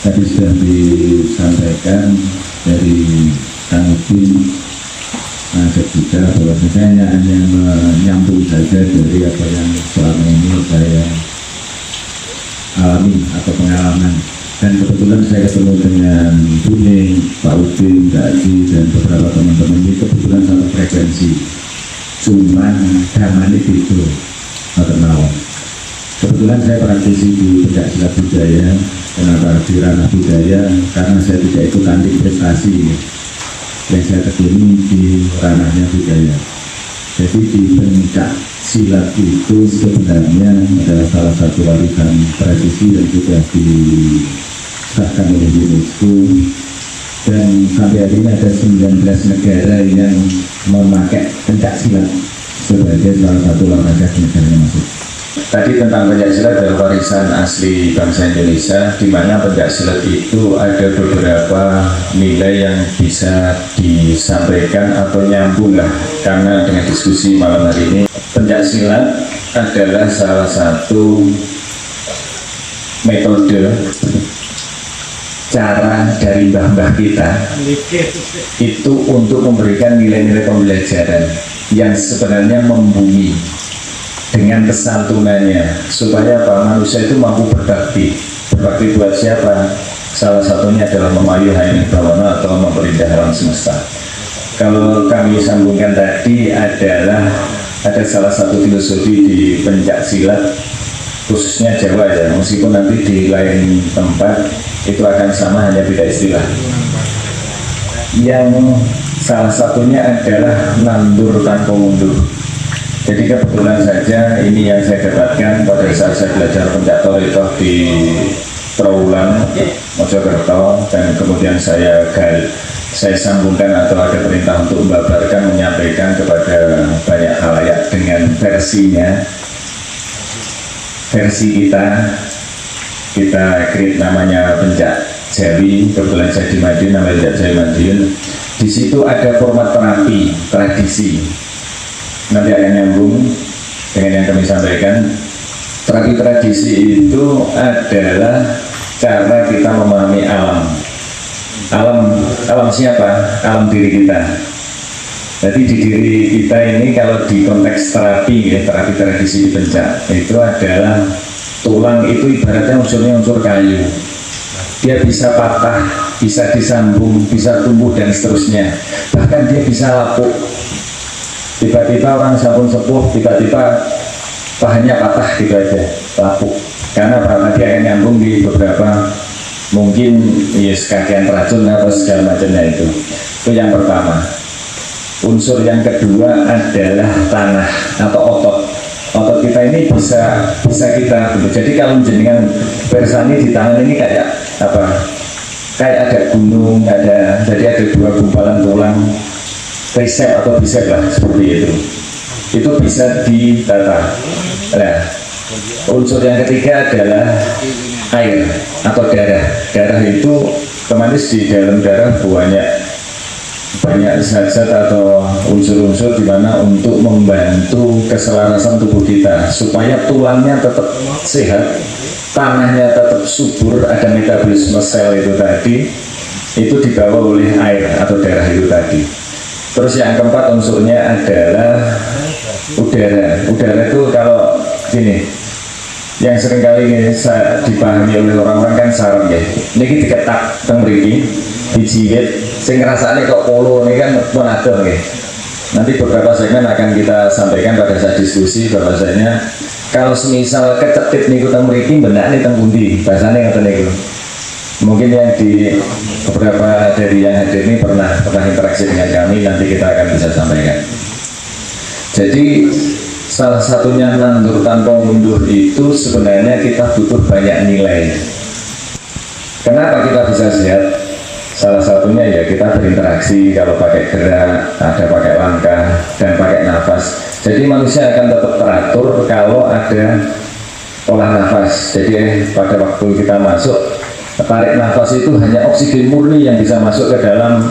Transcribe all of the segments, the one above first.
tadi sudah disampaikan dari Kang Udin, Nasib juga bahwasanya hanya menyambung saja dari apa yang selama ini saya alami atau pengalaman. Dan kebetulan saya ketemu dengan Buning, Pak Udin, Mbak Aji, dan beberapa teman-teman ini kebetulan satu frekuensi. Cuman damane itu atau mawon. Kebetulan saya praktisi di pencaksilat budaya. Kenapa di ranah budaya? Karena saya tidak ikut tanding prestasi. Yang saya tekuni di ranahnya budaya. Jadi di pencaksilat itu sebenarnya adalah salah satu warisan tradisi yang sudah disahkan oleh UNESCO, dan sampai hari ini ada 19 negara yang memakai pencaksilat sebagai salah satu olahraga di negaranya masuk. Tadi tentang pencaksilat adalah warisan asli bangsa Indonesia, di mana pencaksilat itu ada beberapa nilai yang bisa disampaikan atau nyambung lah, karena dengan diskusi malam hari ini pencaksilat adalah salah satu metode cara dari mbah-mbah kita itu untuk memberikan nilai-nilai pembelajaran yang sebenarnya membumi dengan kesantunannya, supaya apa, manusia itu mampu berbakti. Berbakti buat siapa? Salah satunya adalah memayu hayang bawana atau memperindah alam semesta. Kalau kami sambungkan tadi adalah ada salah satu filosofi di pencaksilat, khususnya Jawa ya, meskipun nanti di lain tempat itu akan sama, hanya beda istilah. Yang salah satunya adalah nandur tanpa mundur. Jadi kebetulan saja ini yang saya dapatkan pada saat saya belajar pencaksilat itu di Trawulan, Mojokerto, dan kemudian saya sambungkan atau ada perintah untuk membabarkan, menyampaikan kepada banyak khalayak dengan versinya, versi kita create namanya Pencak Jawi. Kebetulan saya di Madiun, namanya Pencak Jawi Madiun. Di situ ada format terapi tradisi. Nanti akan nyambung dengan yang kami sampaikan. Terapi tradisi itu adalah cara kita memahami alam. Alam siapa? Alam diri kita. Jadi di diri kita ini, kalau di konteks terapi ya, terapi tradisi di Pencak itu adalah tulang itu ibaratnya unsurnya unsur kayu. Dia bisa patah, bisa disambung, bisa tumbuh dan seterusnya. Bahkan dia bisa lapuk. Tiba-tiba orang sampun sepuh, tiba-tiba bahannya patah gitu aja, lapuk. Karena dia akan nyambung di beberapa, mungkin yes, kakian racun atau segala macamnya itu. Itu yang pertama. Unsur yang kedua adalah tanah atau otot. Otot kita ini bisa kita. Jadi kalau jenengan bersani di tangan ini kayak apa? Kayak ada gunung, jadi ada dua gumpalan tulang. Tricep atau bicep lah, seperti itu bisa ditata. Nah, unsur yang ketiga adalah air atau darah itu otomatis di dalam darah banyak zat-zat atau unsur-unsur di mana untuk membantu keselarasan tubuh kita supaya tulangnya tetap sehat, tanahnya tetap subur, ada metabolisme sel itu tadi, itu dibawa oleh air atau darah itu tadi. Terus yang keempat unsurnya adalah udara. Udara itu kalau gini, yang seringkali dipahami oleh orang-orang kan sarang ya. Ini diketak teng mriki, dijilid, sing ngrasakne kok polo ini kan pun ada nggih. Nanti beberapa segmen akan kita sampaikan pada saat diskusi bahwasanya kalau semisal kecetit niku teng mriki benakne teng pundi, bahasane ngoten niku. Mungkin yang di beberapa dari yang hadir ini pernah interaksi dengan kami, nanti kita akan bisa sampaikan. Jadi salah satunya nandur tanpa mundur itu sebenarnya kita butuh banyak nilai. Kenapa kita bisa sehat? Salah satunya ya kita berinteraksi, kalau pakai gerak, ada pakai langkah, dan pakai nafas. Jadi manusia akan tetap teratur kalau ada olah nafas. Jadi pada waktu kita masuk, tarik nafas itu hanya oksigen murni yang bisa masuk ke dalam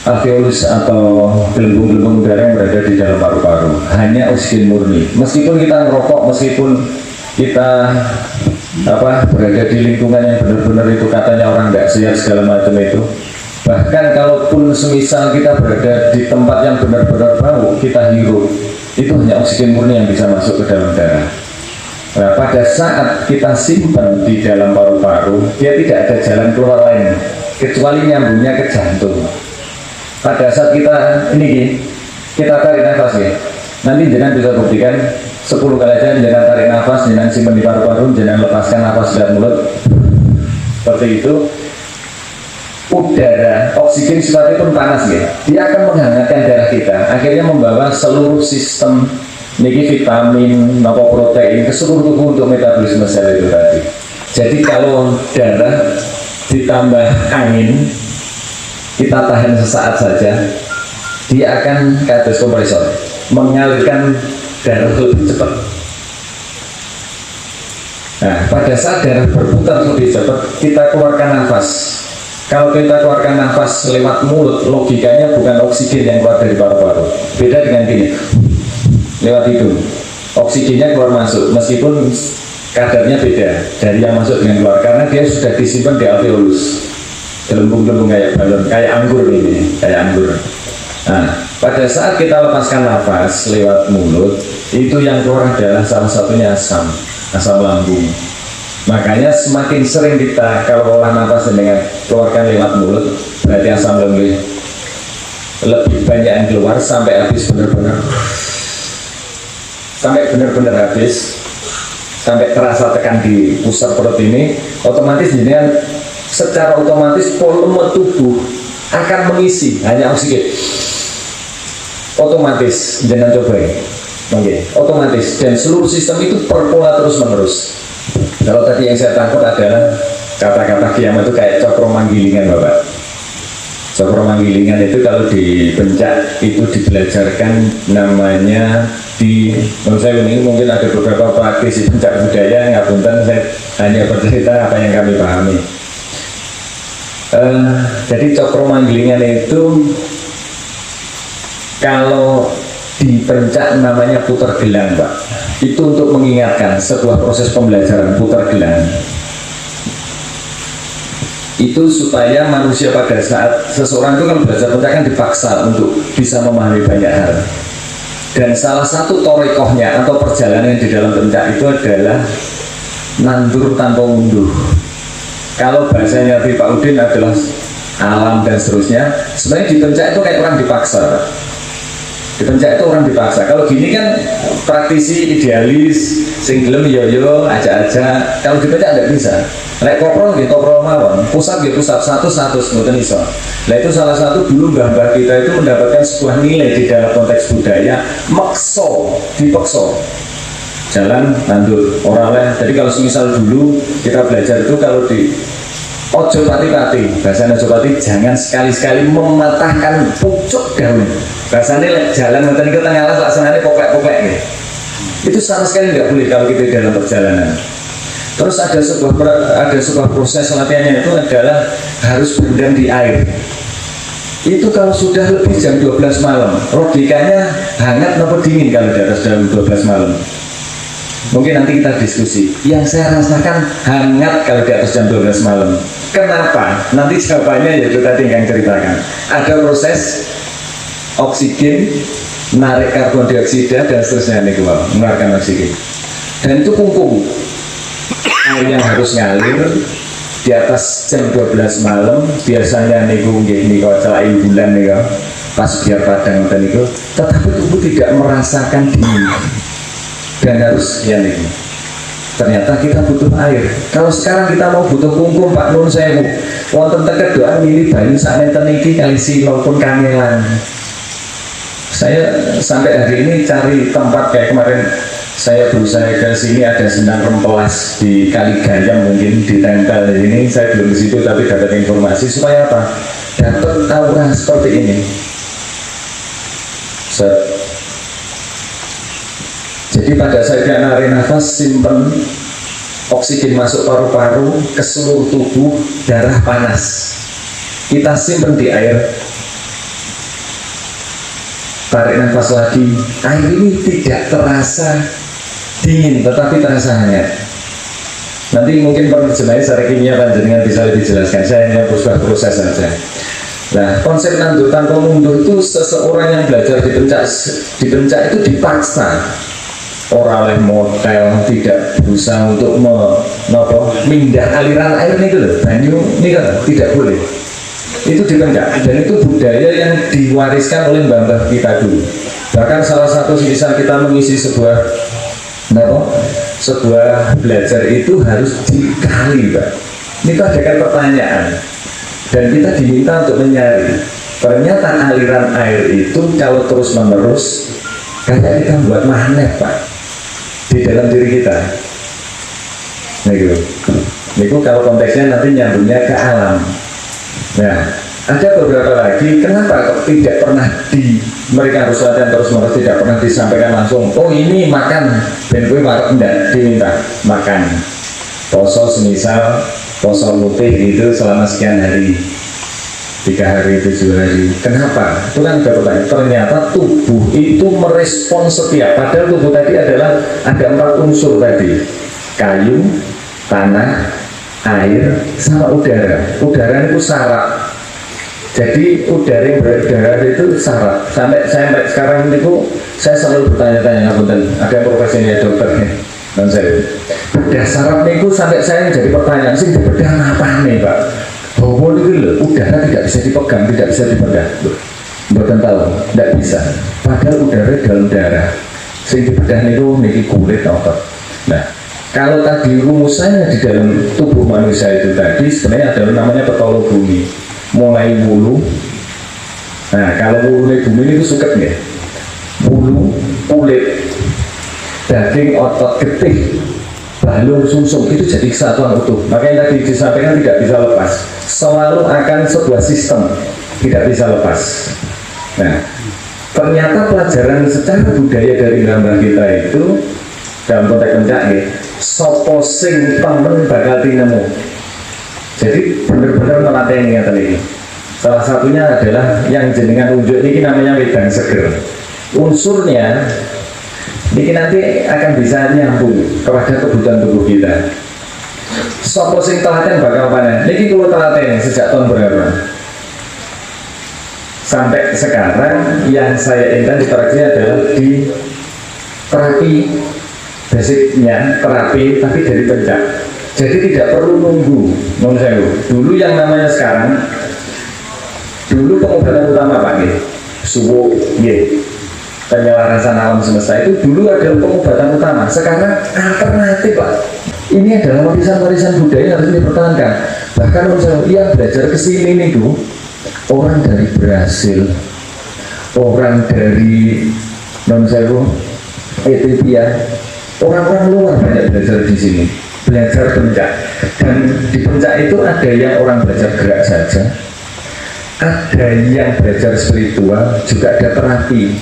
alveolus atau gelembung-gelembung udara yang berada di dalam paru-paru. Hanya oksigen murni. Meskipun kita ngerokok, meskipun kita berada di lingkungan yang benar-benar itu katanya orang nggak sehat segala macam itu. Bahkan kalaupun semisal kita berada di tempat yang benar-benar bau, kita hirup, itu hanya oksigen murni yang bisa masuk ke dalam darah. Nah, pada saat kita simpan di dalam paru-paru, dia tidak ada jalan keluar lain kecuali nyambungnya ke jantung. Pada saat kita tarik nafas ya, nanti jenengan bisa buktikan 10 kali aja jenengan tarik nafas, jenengan simpan di paru-paru, jenengan lepaskan nafas dari mulut seperti itu. Udara, oksigen sekalipun panas ya, dia akan menghangatkan darah kita, akhirnya membawa seluruh sistem vitamin, protein ke seluruh tubuh untuk metabolisme sel itu tadi. Jadi kalau darah ditambah angin, kita tahan sesaat saja, dia akan kados kompresor, mengalirkan darah lebih cepat. Nah, pada saat darah berputar lebih cepat, kita keluarkan nafas. Kalau kita keluarkan nafas lewat mulut, logikanya bukan oksigen yang keluar dari paru-paru. Beda dengan gini, lewat hidung, oksigennya keluar masuk, meskipun kadarnya beda dari yang masuk dengan keluar, karena dia sudah disimpan di alveolus, gelembung-gelembung kayak balon, kayak anggur ini, kayak anggur. Nah, pada saat kita lepaskan nafas lewat mulut, itu yang keluar adalah salah satunya asam lambung. Makanya semakin sering kita kalau olah nafas dengan keluarkan lewat mulut, berarti asam lambung lebih banyak yang keluar sampai habis benar-benar, habis, sampai terasa tekan di pusat perut ini, otomatis jenengan secara otomatis volume tubuh akan mengisi hanya oksigen. Otomatis jenengan coba ya, otomatis, dan seluruh sistem itu berpola terus menerus. Kalau tadi yang saya tangkap adalah kata-kata kiamat itu kayak cokro manggilingan, Bapak. Cokro manggilingan itu kalau di pencak itu dibelajarkan namanya menurut saya ini mungkin ada beberapa praktisi pencak budaya, ngapunten saya hanya bercerita apa yang kami pahami. Jadi cokro manggilingan itu kalau di pencak namanya putar gelang, Pak. Itu untuk mengingatkan sebuah proses pembelajaran putar gelang. Itu supaya manusia pada saat seseorang itu kan belajar pencak kan dipaksa untuk bisa memahami banyak hal. Dan salah satu torikohnya atau perjalanan di dalam pencak itu adalah nandur tanpa mundur. Kalau bahasanya Pak Udin adalah alam dan seterusnya, sebenarnya di pencak itu kayak orang dipaksa. Di pencak itu orang dipaksa. Kalau gini kan praktisi idealis, singlem yo aja. Kalau di pencak nggak bisa. Lek koprol gitu, koprol mawon. Pusat gitu, pusat satu ngoten iso. Nah itu salah satu dulu mbah-mbah kita itu mendapatkan sebuah nilai di dalam konteks budaya, dipaksa. Jalan nandur orang lain. Jadi kalau misal dulu kita belajar itu kalau di ojo pati-pati, bahasanya ojo pati, jangan sekali-sekali mematahkan pucuk daun. Bahasanya jalan nanti ke tengah alas laksananya pokok-pokok gitu. Itu sama sekali nggak boleh kalau kita dalam perjalanan. Terus ada sebuah proses latihannya itu adalah harus berendam di air. Itu kalau sudah lebih jam 12 malam, logikanya hangat atau dingin kalau di atas jam 12 malam. Mungkin nanti kita diskusi. Yang saya rasakan hangat kalau di atas jam 12 malam. Kenapa? Nanti jawabannya yaitu tadi yang ceritakan. Ada proses oksigen, narik karbon dioksida dan seterusnya nih, mengeluarkan oksigen. Dan itu kungkung. Air yang harus ngalir di atas jam 12 malam biasanya niku celai bulan nih, pas biar padang niku, tetapi tubuh tidak merasakan dingin. Dan harus ya nih, ternyata kita butuh air. Kalau sekarang kita mau butuh kungkung, Pak Nun saya wonten teket doa milih banyu sak nenten iki kali silo pun kangelan. Saya sampai hari ini cari tempat kayak kemarin saya berusaha ke sini, ada sendang rempelas di Kali Gayam mungkin ditempel ini, saya belum ke situ tapi dapat informasi supaya apa? Dapat aura seperti ini. Jadi pada saat kita narik nafas, simpen oksigen masuk paru-paru ke seluruh tubuh, darah panas. Kita simpen di air, tarik nafas lagi. Air ini tidak terasa dingin, tetapi terasa hangat. Nanti mungkin penerjemahnya secara kimia panjenengan bisa lebih jelaskan, saya hanya proses saja. Nah, konsep nandur tanpa mundur itu seseorang yang belajar di pencak itu dipaksa. Orang oleh model tidak berusaha untuk mindah aliran air ini loh, banyu ini kan tidak boleh. Itu dipencak, dan itu budaya yang diwariskan oleh mbah-mbah kita dulu. Bahkan salah satu misal kita mengisi sebuah belajar itu harus dikali, Pak. Itu ada kan pertanyaan, dan kita diminta untuk mencari. Ternyata aliran air itu kalau terus menerus kayak kita buat magnet, Pak, di dalam diri kita. Nah itu kalau konteksnya nanti nyambungnya ke alam. Nah, ada beberapa lagi, kenapa kok tidak pernah mereka harus latihan terus menerus, tidak pernah disampaikan langsung, oh ini makan, dan gue marah, enggak, diminta makan. Poso semisal, poso putih itu selama sekian hari, 3 hari, 7 hari. Kenapa? Itu kan pertanyaan. Ternyata tubuh itu merespon setiap, padahal tubuh tadi adalah ada 4 unsur tadi: kayu, tanah, air, sama udara. Udara itu syarat. Jadi udara yang berdarah itu syarat. Sampai sekarang itu saya selalu bertanya-tanya, ada profesinya dokter nih, dan saya bedah syarat itu sampai saya jadi pertanyaan, sih bedah apa nih, Pak? Bahwa itu loh, udara tidak bisa dipegang, tidak bisa dipegang. Bukan tahu, tidak bisa. Padahal udara dalam darah. Sing dibedah itu niki kulit otot. Nah, kalau tadi rumusannya di dalam tubuh manusia itu tadi sebenarnya adalah namanya petolo bumi. Mulai bulu. Nah, kalau bulu bumi itu suket ya. Bulu, kulit, daging, otot, getih, balung, sumsum itu jadi kesatuan utuh. Makanya tadi disampaikan tidak bisa lepas. Selalu akan sebuah sistem, tidak bisa lepas. Nah, ternyata pelajaran secara budaya dari gambar kita itu dalam konteks pencak ya, sopo sing temen bakal tinemu. Jadi benar-benar melatih ingatan ini. Salah satunya adalah yang jenengan unjuk ini namanya wedang seger. Unsurnya ini nanti akan bisa nyambung kepada kebutuhan tubuh kita. Sopo sing telaten bakal panen. Niki kalau telaten sejak tahun berapa? Sampai sekarang yang saya ingin interaksi adalah di terapi basicnya, terapi tapi dari pencak. Jadi tidak perlu nunggu. Dulu yang namanya sekarang, dulu pengobatan utama Pak ya, subuh ya, penyelarasan alam semesta itu dulu adalah pengobatan utama. Sekarang alternatif Pak. Ini adalah warisan-warisan budaya yang harus dipertahankan. Bahkan yang belajar ke sini nih tuh orang dari Brasil, orang dari Ethiopia, orang-orang luar banyak belajar di sini, belajar pencak. Dan di pencak itu ada yang orang belajar gerak saja, ada yang belajar spiritual, juga ada terapi.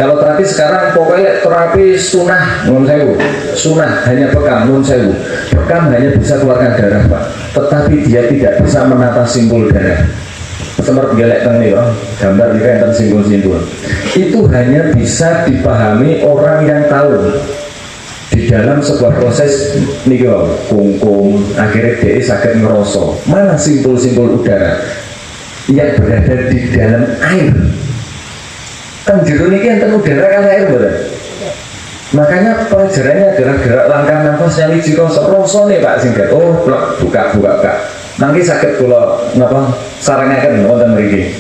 Kalau terapi sekarang pokoknya terapi sunah, sunah hanya bekam, bekam hanya bisa keluarkan darah Pak, tetapi dia tidak bisa menata simpul darah. Seperti gelek tadi gambar ini kan simbol-simbol. Itu hanya bisa dipahami orang yang tahu di dalam sebuah proses nih kungkum, akhirnya dia sakit ngerosok. Mana simpul-simpul udara yang berada di dalam air? Kan jero niki enten udara kan air betul. Makanya pelajarannya adalah gerak langkah nafas yang wiji rasa nih Pak singkat. Oh, buka. Nanti sakit kula napa sarangaken wonten mriki.